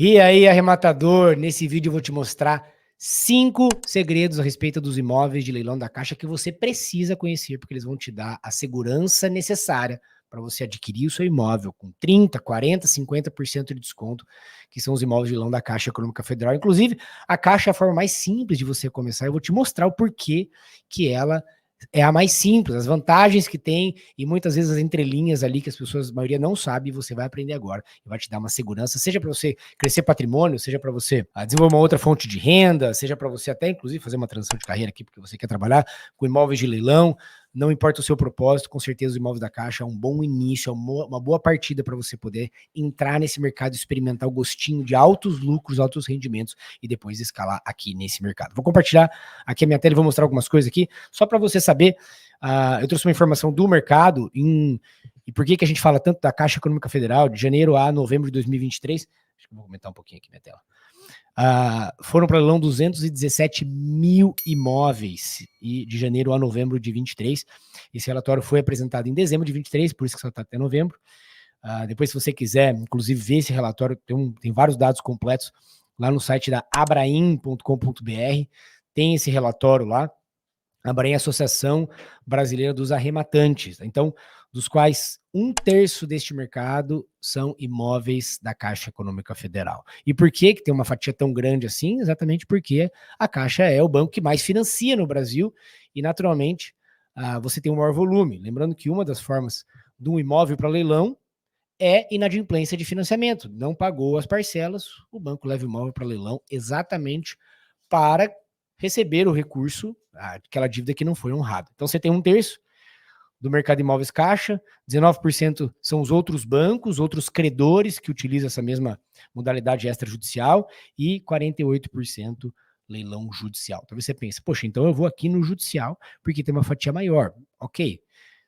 E aí, arrematador, nesse vídeo eu vou te mostrar 5 segredos a respeito dos imóveis de leilão da Caixa que você precisa conhecer, porque eles vão te dar a segurança necessária para você adquirir o seu imóvel com 30%, 40%, 50% de desconto, que são os imóveis de leilão da Caixa Econômica Federal. Inclusive, a Caixa é a forma mais simples de você começar. Eu vou te mostrar o porquê que ela é a mais simples, as vantagens que tem e muitas vezes as entrelinhas ali que as pessoas, a maioria não sabe, você vai aprender agora e vai te dar uma segurança, seja para você crescer patrimônio, seja para você desenvolver uma outra fonte de renda, seja para você até inclusive fazer uma transição de carreira aqui porque você quer trabalhar com imóveis de leilão. Não importa o seu propósito, com certeza os imóveis da Caixa é um bom início, é uma boa partida para você poder entrar nesse mercado, experimentar o gostinho de altos lucros, altos rendimentos e depois escalar aqui nesse mercado. Vou compartilhar aqui a minha tela e vou mostrar algumas coisas aqui, só para você saber. Eu trouxe uma informação do mercado e por que a gente fala tanto da Caixa Econômica Federal, de janeiro a novembro de 2023. Acho que eu vou aumentar um pouquinho aqui minha tela. Foram para leilão 217 mil imóveis e de janeiro a novembro de 23. Esse relatório foi apresentado em dezembro de 23, por isso que só está até novembro. Depois, se você quiser, inclusive, ver esse relatório, tem vários dados completos lá no site da abraim.com.br. Tem esse relatório lá. A Abraim é a Associação Brasileira dos Arrematantes, então, dos quais 1/3 deste mercado são imóveis da Caixa Econômica Federal. E por que tem uma fatia tão grande assim? Exatamente porque a Caixa é o banco que mais financia no Brasil e, naturalmente, você tem um maior volume. Lembrando que uma das formas de um imóvel para leilão é inadimplência de financiamento. Não pagou as parcelas, o banco leva o imóvel para leilão exatamente para receber o recurso, aquela dívida que não foi honrada. Então você tem 1/3 do mercado de imóveis Caixa, 19% são os outros bancos, outros credores que utilizam essa mesma modalidade extrajudicial e 48% leilão judicial. Talvez você pense, poxa, então eu vou aqui no judicial porque tem uma fatia maior. Ok.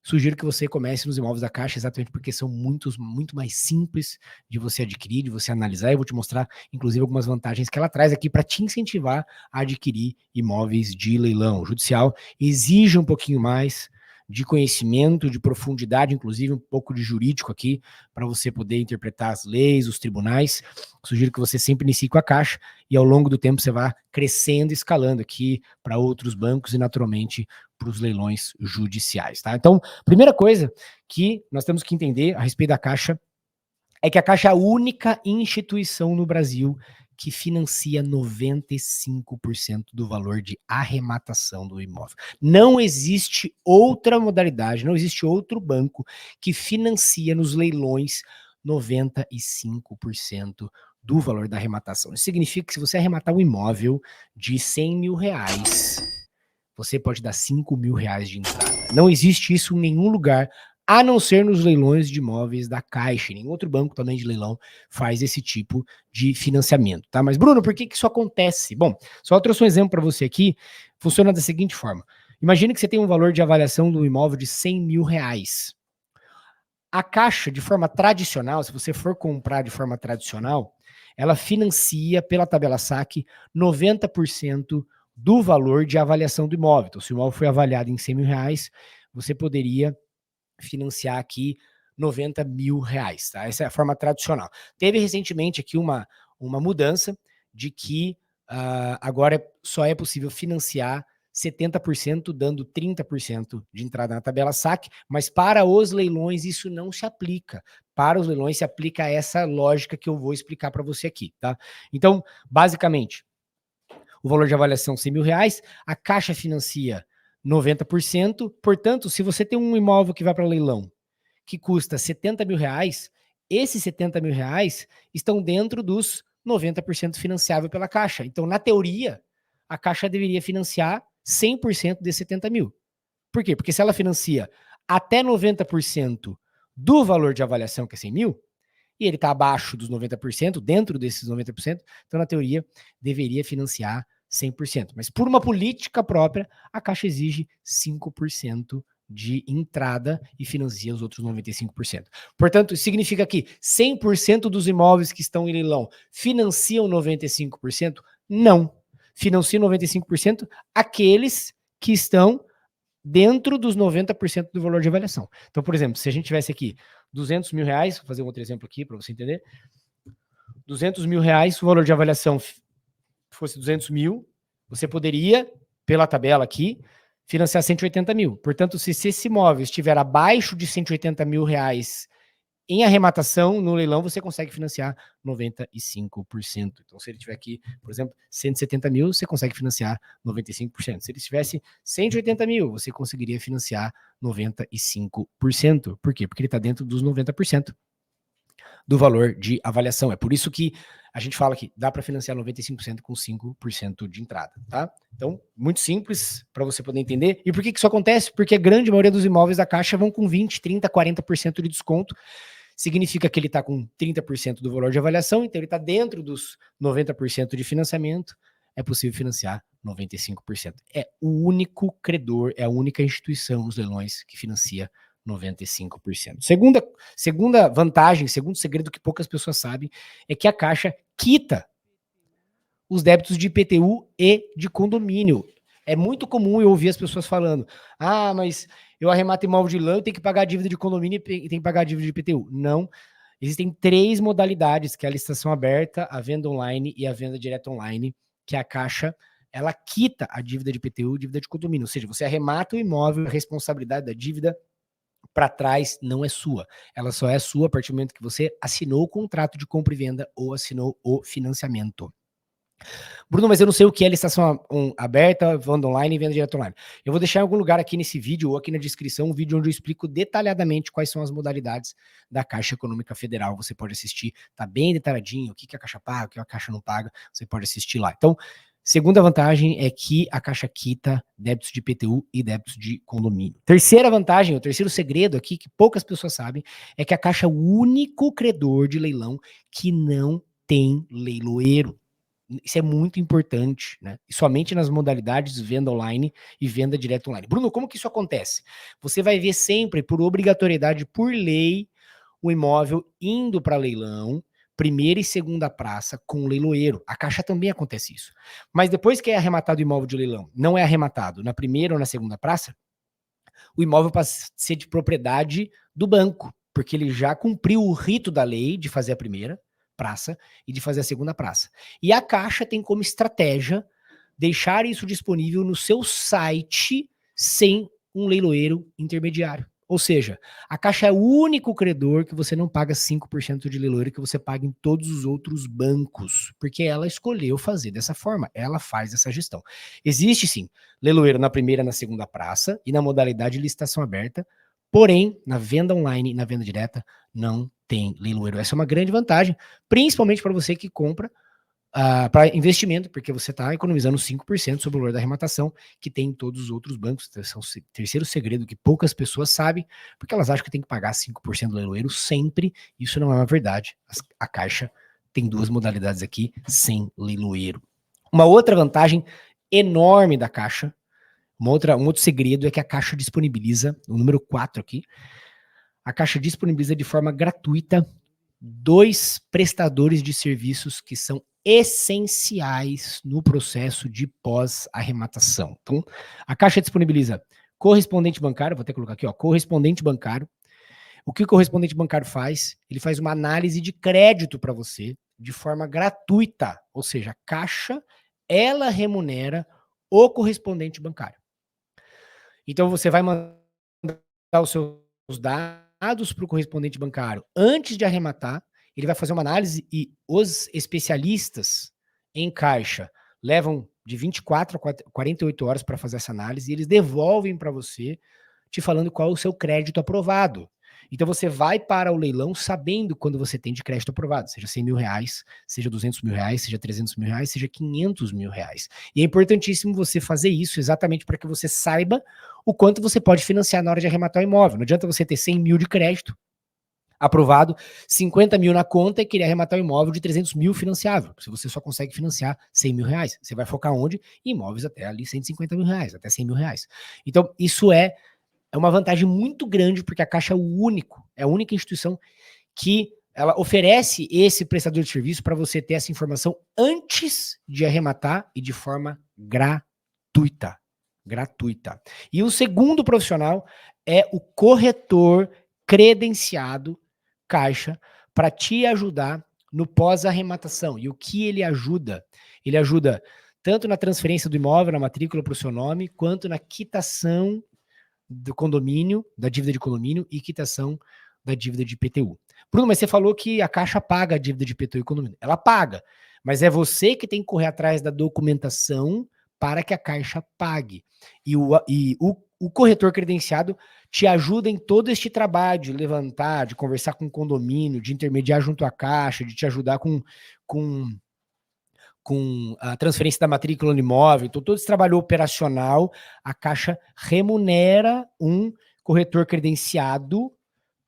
Sugiro que você comece nos imóveis da Caixa exatamente porque são muito mais simples de você adquirir, de você analisar. Eu vou te mostrar, inclusive, algumas vantagens que ela traz aqui para te incentivar a adquirir imóveis de leilão. O judicial exige um pouquinho mais de conhecimento, de profundidade, inclusive um pouco de jurídico aqui, para você poder interpretar as leis, os tribunais. Sugiro que você sempre inicie com a Caixa e ao longo do tempo você vá crescendo, escalando aqui para outros bancos e naturalmente para os leilões judiciais, tá? Então, primeira coisa que nós temos que entender a respeito da Caixa é que a Caixa é a única instituição no Brasil que financia 95% do valor de arrematação do imóvel. Não existe outra modalidade, não existe outro banco que financia nos leilões 95% do valor da arrematação. Isso significa que se você arrematar um imóvel de 100 mil reais, você pode dar 5 mil reais de entrada. Não existe isso em nenhum lugar, a não ser nos leilões de imóveis da Caixa. Nenhum outro banco também de leilão faz esse tipo de financiamento, tá? Mas, Bruno, por que isso acontece? Bom, só trouxe um exemplo para você aqui. Funciona da seguinte forma. Imagine que você tem um valor de avaliação do imóvel de 100 mil reais. A Caixa, de forma tradicional, se você for comprar de forma tradicional, ela financia pela tabela saque 90% do valor de avaliação do imóvel. Então, se o imóvel foi avaliado em 100 mil reais, você poderia financiar aqui 90 mil reais, tá? Essa é a forma tradicional. Teve recentemente aqui uma mudança de que agora só é possível financiar 70%, dando 30% de entrada na tabela saque, mas para os leilões isso não se aplica. Para os leilões se aplica essa lógica que eu vou explicar para você aqui, tá? Então, basicamente, o valor de avaliação 100 mil reais, a Caixa financia 90%, portanto, se você tem um imóvel que vai para leilão que custa 70 mil reais, esses 70 mil reais estão dentro dos 90% financiável pela Caixa. Então, na teoria, a Caixa deveria financiar 100% desses 70 mil. Por quê? Porque se ela financia até 90% do valor de avaliação, que é 100 mil, e ele está abaixo dos 90%, dentro desses 90%, então, na teoria, deveria financiar 100%. Mas por uma política própria, a Caixa exige 5% de entrada e financia os outros 95%. Portanto, isso significa que 100% dos imóveis que estão em leilão financiam 95%? Não. Financiam 95% aqueles que estão dentro dos 90% do valor de avaliação. Então, por exemplo, se a gente tivesse aqui 200 mil reais, vou fazer um outro exemplo aqui para você entender. 200 mil reais, se o valor de avaliação fosse 200 mil, você poderia, pela tabela aqui, financiar 180 mil. Portanto, se esse imóvel estiver abaixo de 180 mil reais em arrematação, no leilão, você consegue financiar 95%. Então, se ele tiver aqui, por exemplo, 170 mil, você consegue financiar 95%. Se ele tivesse 180 mil, você conseguiria financiar 95%. Por quê? Porque ele está dentro dos 90% do valor de avaliação. É por isso que a gente fala que dá para financiar 95% com 5% de entrada, tá? Então, muito simples para você poder entender. E por que isso acontece? Porque a grande maioria dos imóveis da Caixa vão com 20, 30, 40% de desconto. Significa que ele está com 30% do valor de avaliação, então ele está dentro dos 90% de financiamento, é possível financiar 95%. É o único credor, é a única instituição, os leilões, que financia 95%. Segunda vantagem, segundo segredo que poucas pessoas sabem, é que a Caixa quita os débitos de IPTU e de condomínio. É muito comum eu ouvir as pessoas falando: ah, mas eu arremato imóvel de leilão e tenho que pagar a dívida de condomínio e tenho que pagar a dívida de IPTU. Não. Existem 3 modalidades, que é a licitação aberta, a venda online e a venda direta online, que a Caixa, ela quita a dívida de IPTU e dívida de condomínio. Ou seja, você arremata o imóvel, a responsabilidade da dívida para trás não é sua. Ela só é sua a partir do momento que você assinou o contrato de compra e venda ou assinou o financiamento. Bruno, mas eu não sei o que é licitação aberta, venda online e venda direta online. Eu vou deixar em algum lugar aqui nesse vídeo ou aqui na descrição um vídeo onde eu explico detalhadamente quais são as modalidades da Caixa Econômica Federal. Você pode assistir, tá bem detalhadinho, o que a Caixa paga, o que a Caixa não paga, você pode assistir lá. Então, segunda vantagem é que a Caixa quita débitos de IPTU e débitos de condomínio. Terceira vantagem, o terceiro segredo aqui, que poucas pessoas sabem, é que a Caixa é o único credor de leilão que não tem leiloeiro. Isso é muito importante, né? E somente nas modalidades venda online e venda direta online. Bruno, como que isso acontece? Você vai ver sempre, por obrigatoriedade, por lei, o imóvel indo para leilão, primeira e segunda praça com leiloeiro. A Caixa também acontece isso. Mas depois que é arrematado o imóvel de leilão, não é arrematado na primeira ou na segunda praça, o imóvel passa a ser de propriedade do banco, porque ele já cumpriu o rito da lei de fazer a primeira praça e de fazer a segunda praça. E a Caixa tem como estratégia deixar isso disponível no seu site sem um leiloeiro intermediário. Ou seja, a Caixa é o único credor que você não paga 5% de leiloeiro que você paga em todos os outros bancos, porque ela escolheu fazer dessa forma, ela faz essa gestão. Existe sim leiloeiro na primeira e na segunda praça e na modalidade licitação aberta, porém, na venda online e na venda direta não tem leiloeiro. Essa é uma grande vantagem, principalmente para você que compra para investimento, porque você está economizando 5% sobre o valor da arrematação que tem em todos os outros bancos. Esse é o terceiro segredo que poucas pessoas sabem, porque elas acham que tem que pagar 5% do leiloeiro sempre. Isso não é uma verdade. A Caixa tem 2 modalidades aqui sem leiloeiro. Uma outra vantagem enorme da Caixa, um outro segredo é que a Caixa disponibiliza, o número 4 aqui, a Caixa disponibiliza de forma gratuita 2 prestadores de serviços que são essenciais no processo de pós-arrematação. Então, a Caixa disponibiliza correspondente bancário, vou até colocar aqui, ó, correspondente bancário. O que o correspondente bancário faz? Ele faz uma análise de crédito para você de forma gratuita, ou seja, a Caixa, ela remunera o correspondente bancário. Então, você vai mandar os seus dados para o correspondente bancário antes de arrematar, ele vai fazer uma análise e os especialistas em Caixa levam de 24 a 48 horas para fazer essa análise e eles devolvem para você, te falando qual é o seu crédito aprovado. Então você vai para o leilão sabendo quando você tem de crédito aprovado, seja 100 mil reais, seja 200 mil reais, seja 300 mil reais, seja 500 mil reais. E é importantíssimo você fazer isso exatamente para que você saiba o quanto você pode financiar na hora de arrematar o imóvel. Não adianta você ter 100 mil de crédito aprovado, 50 mil na conta e querer arrematar o imóvel de 300 mil financiável. Se você só consegue financiar 100 mil reais, você vai focar onde? Em imóveis até ali 150 mil reais, até 100 mil reais. Então, isso é uma vantagem muito grande, porque a Caixa é a única instituição que ela oferece esse prestador de serviço para você ter essa informação antes de arrematar e de forma gratuita. Gratuita. E o segundo profissional é o corretor credenciado Caixa para te ajudar no pós-arrematação. E o que ele ajuda? Ele ajuda tanto na transferência do imóvel, na matrícula para o seu nome, quanto na quitação do condomínio, da dívida de condomínio e quitação da dívida de IPTU. Bruno, mas você falou que a Caixa paga a dívida de IPTU e condomínio. Ela paga, mas é você que tem que correr atrás da documentação para que a Caixa pague. E o corretor credenciado te ajuda em todo este trabalho de levantar, de conversar com o condomínio, de intermediar junto à Caixa, de te ajudar com a transferência da matrícula no imóvel. Então, todo esse trabalho operacional, a Caixa remunera um corretor credenciado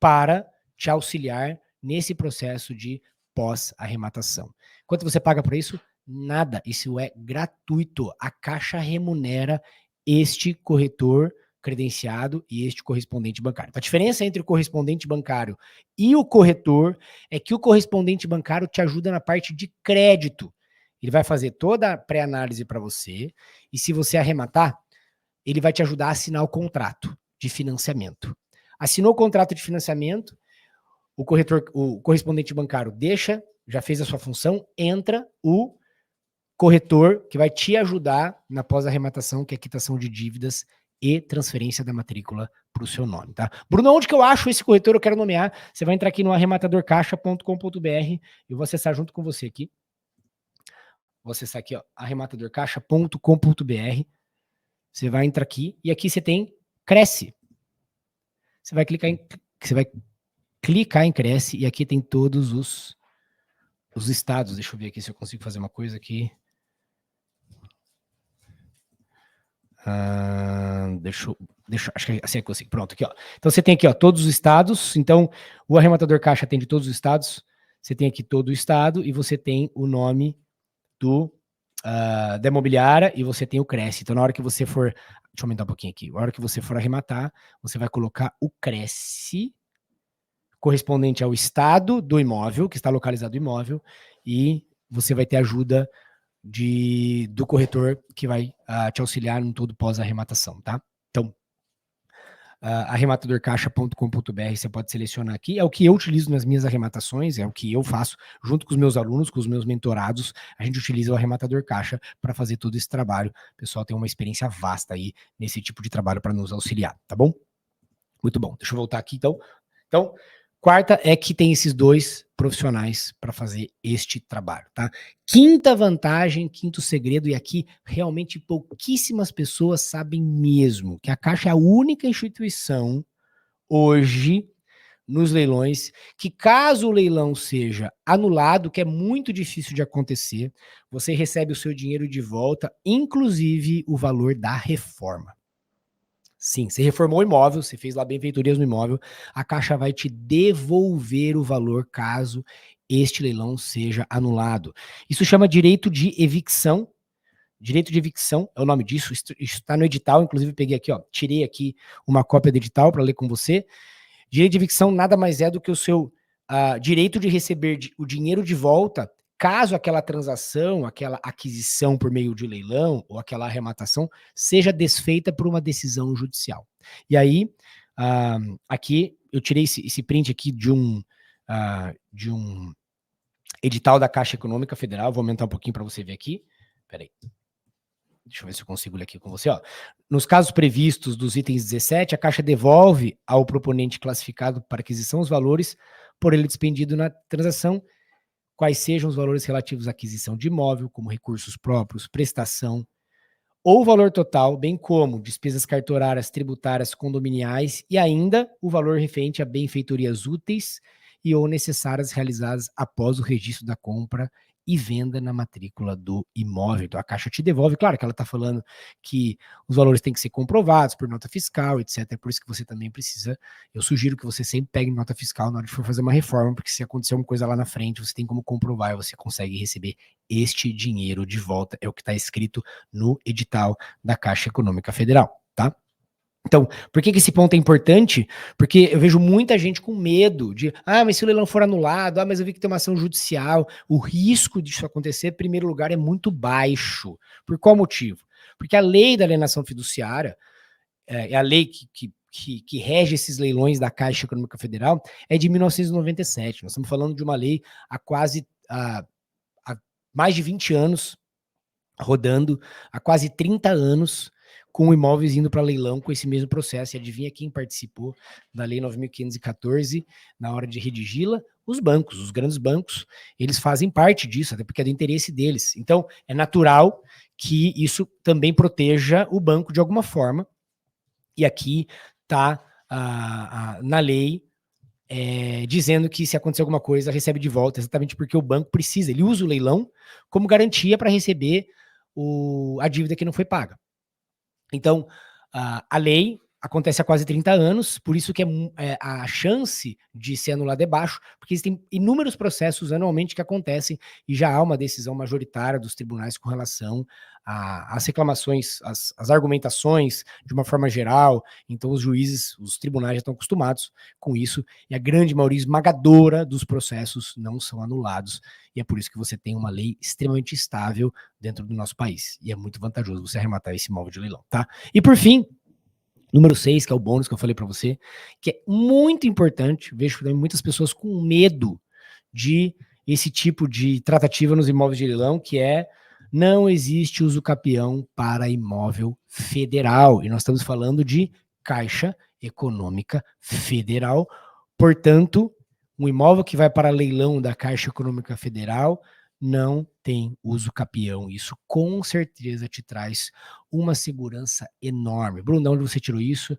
para te auxiliar nesse processo de pós-arrematação. Quanto você paga por isso? Nada. Isso é gratuito. A Caixa remunera este corretor credenciado e este correspondente bancário. Então, a diferença entre o correspondente bancário e o corretor é que o correspondente bancário te ajuda na parte de crédito. Ele vai fazer toda a pré-análise para você e se você arrematar, ele vai te ajudar a assinar o contrato de financiamento. Assinou o contrato de financiamento, o correspondente bancário já fez a sua função, entra o corretor que vai te ajudar na pós-arrematação, que é a quitação de dívidas e transferência da matrícula para o seu nome, tá? Bruno, onde que eu acho esse corretor? Eu quero nomear. Você vai entrar aqui no arrematadorcaixa.com.br, eu vou acessar junto com você aqui. Vou acessar aqui, ó, arrematadorcaixa.com.br. Você vai entrar aqui e aqui você tem Cresce. Você vai clicar em Cresce e aqui tem todos os estados. Deixa eu ver aqui se eu consigo fazer uma coisa aqui. Acho que assim é que eu consigo. Pronto, aqui, ó. Então você tem aqui, ó, todos os estados. Então o Arrematador Caixa atende todos os estados. Você tem aqui todo o estado e você tem o nome da imobiliária e você tem o Cresce. Então na hora que você for, deixa eu aumentar um pouquinho aqui. Na hora que você for arrematar, você vai colocar o Cresce correspondente ao estado do imóvel, que está localizado o imóvel, e você vai ter ajuda do corretor que vai te auxiliar em todo pós-arrematação, tá? Então, arrematadorcaixa.com.br, você pode selecionar aqui, é o que eu utilizo nas minhas arrematações, é o que eu faço junto com os meus alunos, com os meus mentorados, a gente utiliza o Arrematador Caixa para fazer todo esse trabalho. O pessoal tem uma experiência vasta aí nesse tipo de trabalho para nos auxiliar, tá bom? Muito bom, deixa eu voltar aqui então. Então, quarta é que tem esses dois profissionais para fazer este trabalho, tá? Quinta vantagem, quinto segredo, e aqui realmente pouquíssimas pessoas sabem mesmo, que a Caixa é a única instituição hoje nos leilões que, caso o leilão seja anulado, que é muito difícil de acontecer, você recebe o seu dinheiro de volta, inclusive o valor da reforma. Sim, você reformou o imóvel, você fez lá benfeitorias no imóvel, a Caixa vai te devolver o valor caso este leilão seja anulado. Isso chama direito de evicção. Direito de evicção é o nome disso, isso está no edital, inclusive eu peguei aqui, ó, tirei aqui uma cópia do edital para ler com você. Direito de evicção nada mais é do que o seu direito de receber o dinheiro de volta caso aquela transação, aquela aquisição por meio de leilão ou aquela arrematação seja desfeita por uma decisão judicial. E aí, aqui, eu tirei esse print aqui de um edital da Caixa Econômica Federal, vou aumentar um pouquinho para você ver aqui. Peraí. Deixa eu ver se eu consigo ler aqui com você. Ó. Nos casos previstos dos itens 17, a Caixa devolve ao proponente classificado para aquisição os valores por ele despendido na transação, quais sejam os valores relativos à aquisição de imóvel, como recursos próprios, prestação, ou o valor total, bem como despesas cartorárias, tributárias, condominiais e ainda o valor referente a benfeitorias úteis e ou necessárias realizadas após o registro da compra e venda na matrícula do imóvel. Então a Caixa te devolve, claro que ela está falando que os valores têm que ser comprovados por nota fiscal, etc. É por isso que você também precisa, eu sugiro que você sempre pegue nota fiscal na hora de for fazer uma reforma, porque se acontecer alguma coisa lá na frente, você tem como comprovar e você consegue receber este dinheiro de volta, é o que está escrito no edital da Caixa Econômica Federal, tá? Então, por que esse ponto é importante? Porque eu vejo muita gente com medo de, mas se o leilão for anulado, mas eu vi que tem uma ação judicial, o risco disso acontecer, em primeiro lugar, é muito baixo. Por qual motivo? Porque a lei da alienação fiduciária, é a lei que rege esses leilões da Caixa Econômica Federal, é de 1997. Nós estamos falando de uma lei há quase há mais de 20 anos rodando, há quase 30 anos, com imóveis indo para leilão com esse mesmo processo. E adivinha quem participou da Lei 9.514 na hora de redigi-la? Os bancos, os grandes bancos, eles fazem parte disso, até porque é do interesse deles. Então, é natural que isso também proteja o banco de alguma forma. E aqui está na lei dizendo que se acontecer alguma coisa, recebe de volta, exatamente porque o banco precisa, ele usa o leilão como garantia para receber a dívida que não foi paga. Então, a lei acontece há quase 30 anos, por isso que a chance de ser anulada é baixo, porque existem inúmeros processos anualmente que acontecem e já há uma decisão majoritária dos tribunais com relação às reclamações, às argumentações de uma forma geral. Então os juízes, os tribunais já estão acostumados com isso e a grande maioria esmagadora dos processos não são anulados e é por isso que você tem uma lei extremamente estável dentro do nosso país e é muito vantajoso você arrematar esse imóvel de leilão, tá? E por fim, número 6, que é o bônus que eu falei para você, que é muito importante, vejo também muitas pessoas com medo de esse tipo de tratativa nos imóveis de leilão, que é não existe uso capião para imóvel federal. E nós estamos falando de Caixa Econômica Federal. Portanto, um imóvel que vai para leilão da Caixa Econômica Federal não tem uso capião. Isso com certeza te traz uma segurança enorme. Bruno, de onde você tirou isso?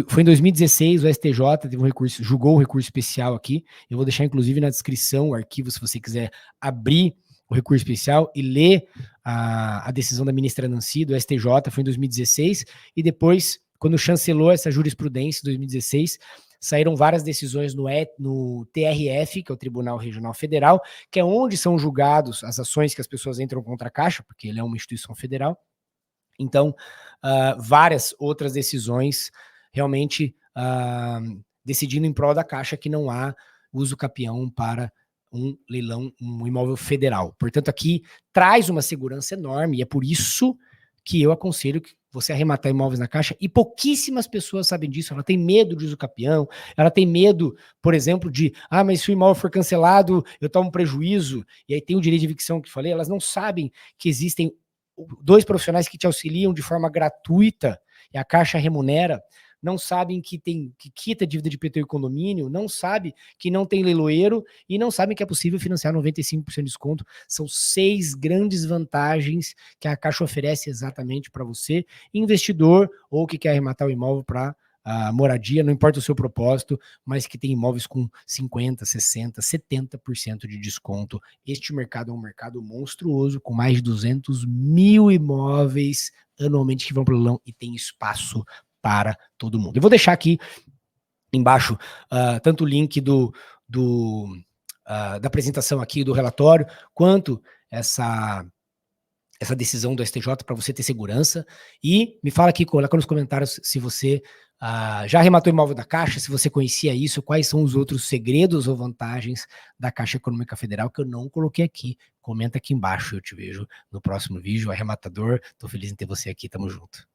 Foi em 2016, o STJ teve um recurso, julgou um recurso especial aqui. Eu vou deixar, inclusive, na descrição o arquivo, se você quiser abrir o recurso especial e ler a decisão da ministra Nancy, do STJ, foi em 2016, e depois, quando chancelou essa jurisprudência em 2016, saíram várias decisões no TRF, que é o Tribunal Regional Federal, que é onde são julgados as ações que as pessoas entram contra a Caixa, porque ele é uma instituição federal. Então, várias outras decisões realmente decidindo em prol da Caixa que não há uso capião para um leilão, um imóvel federal. Portanto, aqui traz uma segurança enorme e é por isso que eu aconselho que você arrematar imóveis na Caixa, e pouquíssimas pessoas sabem disso. Ela tem medo de uso capião, ela tem medo, por exemplo, de, mas se o imóvel for cancelado, eu tomo prejuízo, e aí tem o direito de evicção que eu falei. Elas não sabem que existem 2 profissionais que te auxiliam de forma gratuita, e a Caixa remunera, não sabem que quita dívida de IPTU e condomínio, não sabe que não tem leiloeiro e não sabem que é possível financiar 95% de desconto. São 6 grandes vantagens que a Caixa oferece exatamente para você, investidor ou que quer arrematar o imóvel para moradia, não importa o seu propósito, mas que tem imóveis com 50%, 60%, 70% de desconto. Este mercado é um mercado monstruoso, com mais de 200 mil imóveis anualmente que vão para o leilão e tem espaço para todo mundo. Eu vou deixar aqui embaixo tanto o link da apresentação aqui do relatório, quanto essa decisão do STJ para você ter segurança. E me fala aqui, coloca nos comentários se você já arrematou o imóvel da Caixa, se você conhecia isso, quais são os outros segredos ou vantagens da Caixa Econômica Federal que eu não coloquei aqui. Comenta aqui embaixo, eu te vejo no próximo vídeo. Arrematador, tô feliz em ter você aqui, tamo junto.